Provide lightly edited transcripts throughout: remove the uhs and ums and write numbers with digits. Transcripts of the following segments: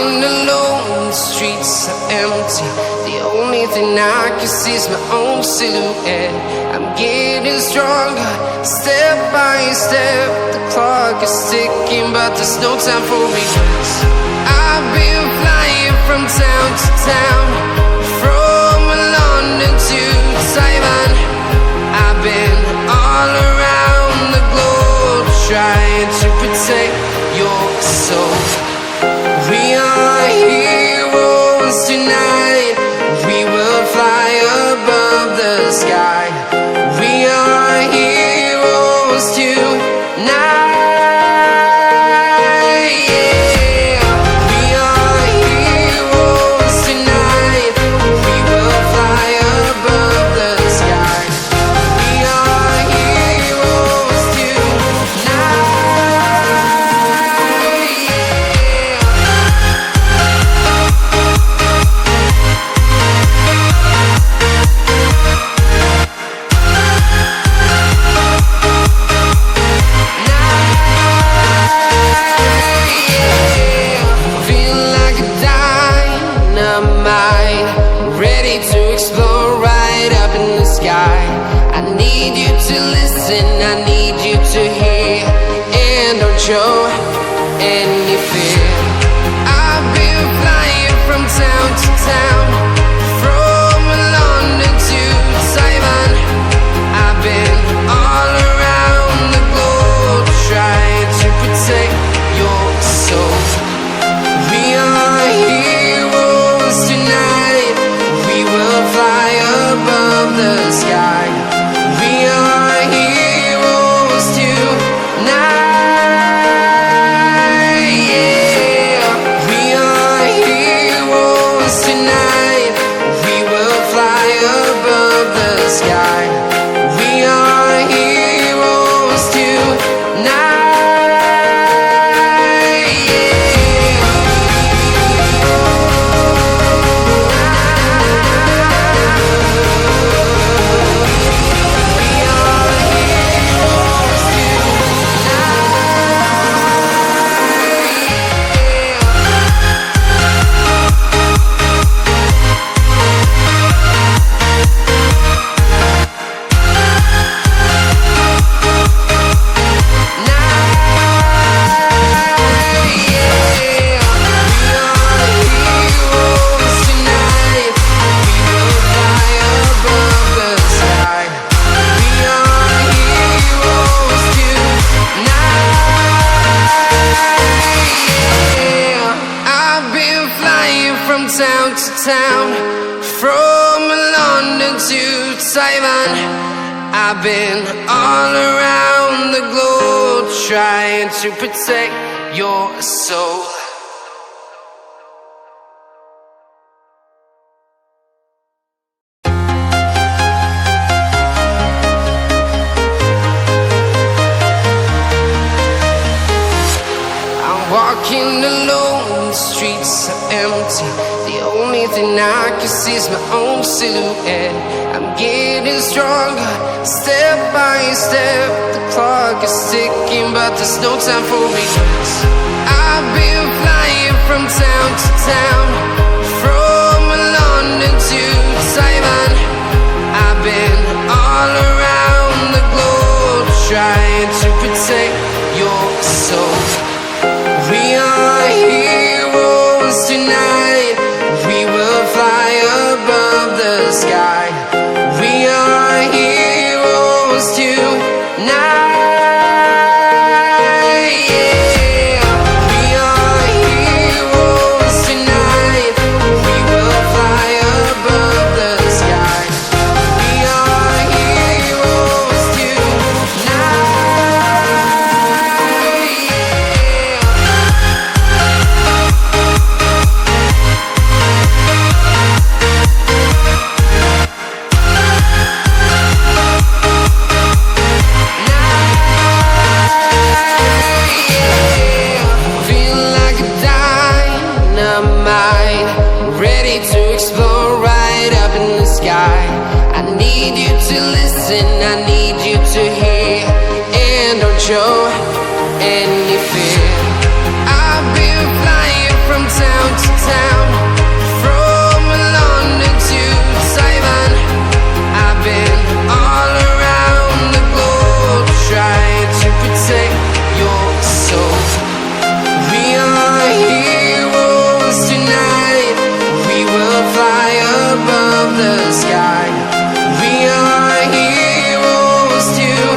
walking alone, the streets are empty. The only thing I can see is my own silhouette. I'm getting stronger, step by step. The clock is ticking, but there's no time for regrets. I've been flying from town to town, from London to Taiwan. I've been all around the globe, trying to protect your soul. We are heroes tonight. We will fly above the sky. We are heroes tonight. Yeah. We are heroes tonight. We will fly above the sky. We are heroes tonight. I need you to hear, and don't show any fear. I've been flying from town to town, from London to Taiwan. I've been all around the globe, trying to protect your soul. We are heroes tonight. We will fly above the sky. We are heroes tonight. Yeah. We are heroes tonight. We will fly above the sky. We are heroes tonight. From town to town, from London to Taiwan. I've been all around the globe, trying to protect your soul. I'm walking alone, the streets are empty. The only thing I can see is my own silhouette. I'm getting stronger, step by step. The clock is ticking, but there's no time for regrets. I've been flying from town to town, from London to Taiwan. I've been all around the globe, trying to protect your soul. We are heroes tonight. We will fly above the sky. We are heroes tonight. Yeah. We are heroes tonight. We will fly above the sky. We are heroes tonight. I need you to listen, I need you to hear, and don't show any fear. I've been flying from town to town, from London to Taiwan. I've been all around the globe trying to protect your soul. We are heroes tonight. We will fly above the sky. We are heroes tonight.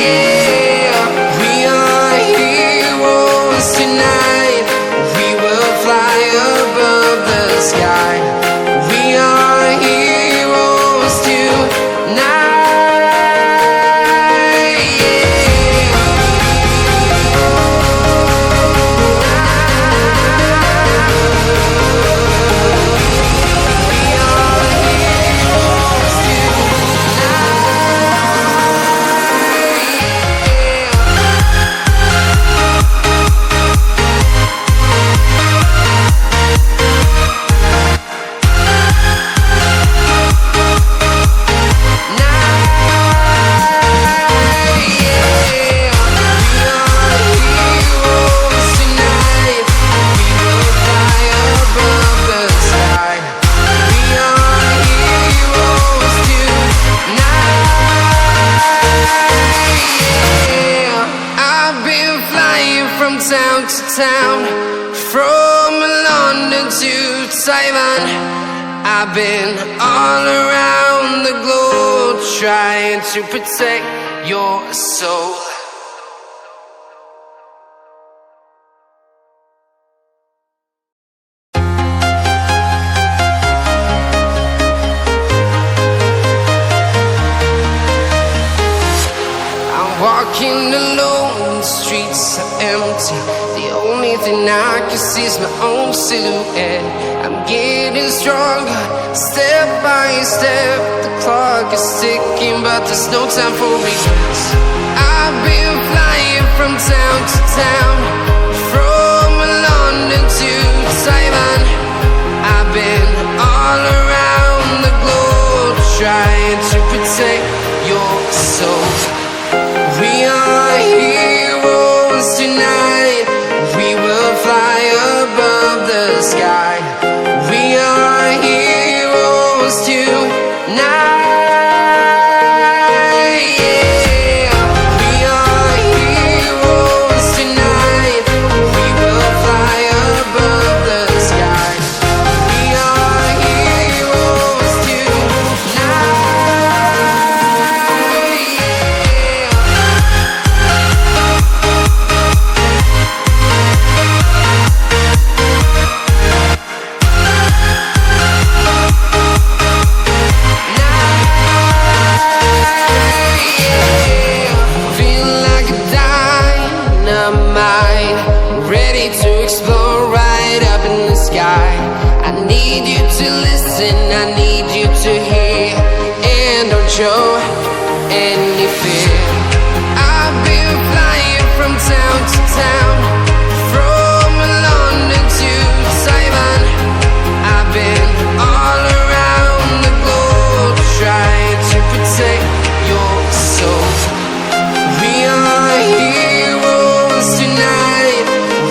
Yeah. We are heroes tonight. We will fly above the sky. We are heroes tonight. From town to town, from London to Taiwan. I've been all around the globe trying to protect your soul. Walking alone, the streets are empty. The only thing I can see is my own silhouette. I'm getting stronger, step by step. The clock is ticking, but there's no time for regrets. I've been flying from town to town, from London to Taiwan. I've been all around the globe trying to protect your soul. We are heroes tonight. We will fly above the sky. We are heroes tonight. Yeah. We are heroes tonight. We will fly above the sky. We are heroes tonight. I need you to listen, I need you to hear, and don't show any fear. I've been flying from town to town, from London to Taiwan. I've been all around the globe trying to protect your soul. We are heroes tonight.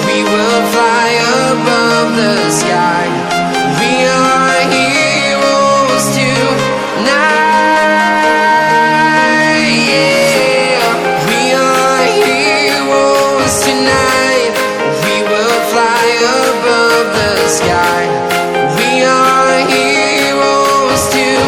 We will fly above the sky. We are heroes tonight. Yeah. We are heroes tonight. We will fly above the sky. We are heroes tonight.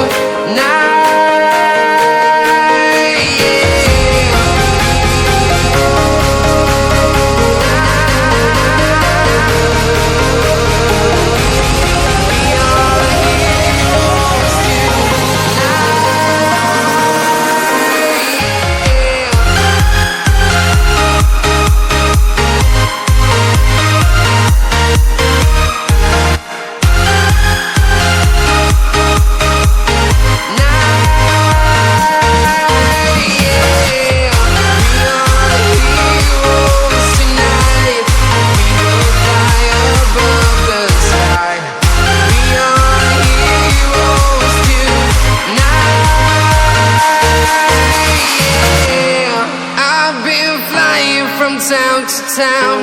town to town,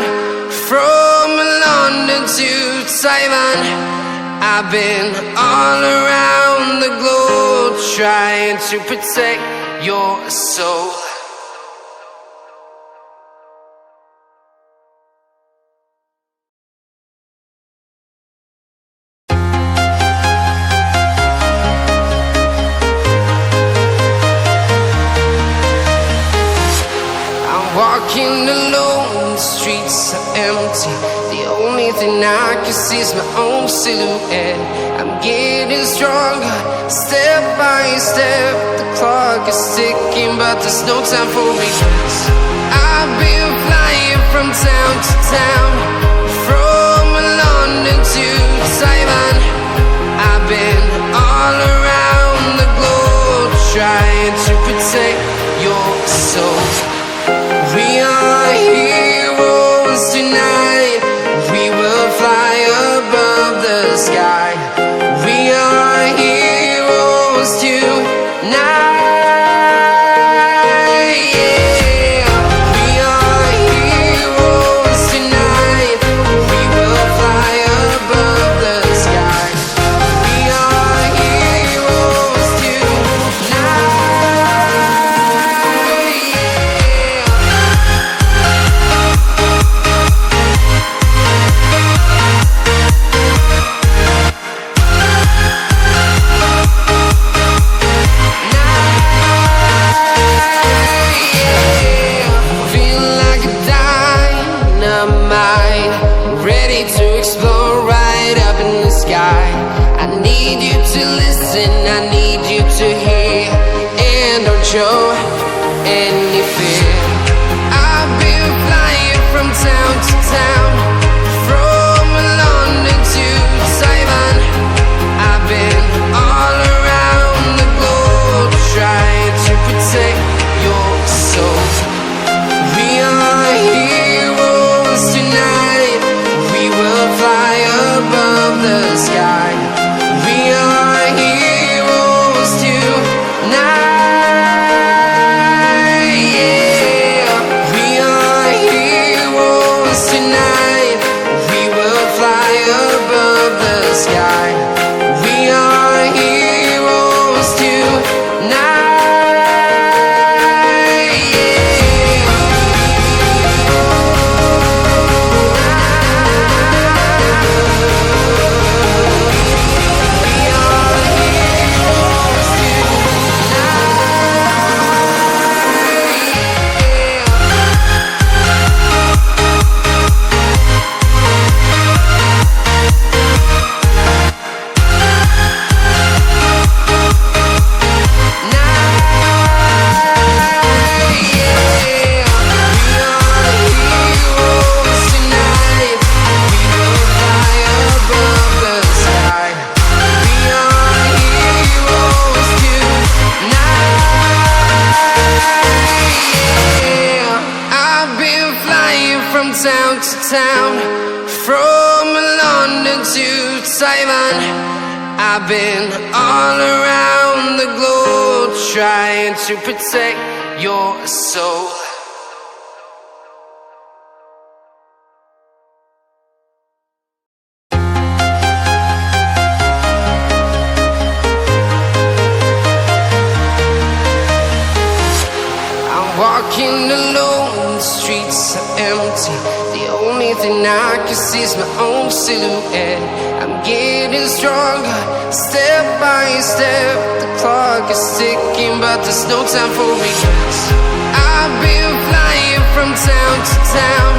Taiwan. I've been all around the globe trying to protect your soul. Walking alone, the streets are empty. The only thing I can see is my own silhouette. I'm getting stronger, step by step. The clock is ticking, but there's no time for regrets. I've been flying from town to town, from London to Taiwan. I've been all around the globe trying to protect your soul. We are heroes tonight. We will fly above the sky. We are heroes tonight. Yeah. We are heroes tonight. We will fly above the sky. We are heroes tonight. I need you to listen, I need you to hear, and don't show any fear. I've been flying from town to town, from London to Taiwan. I've been all around the globe trying to protect your soul. We are heroes tonight. We will fly above the sky. We are heroes tonight. Yeah. We are heroes tonight. We will fly above the sky. We are heroes tonight. Town to town, from London to Taiwan. I've been all around the globe trying to protect your soul. Walking alone, the streets are empty. The only thing I can see is my own silhouette. I'm getting stronger, step by step. The clock is ticking, but there's no time for regrets. I've been flying from town to town,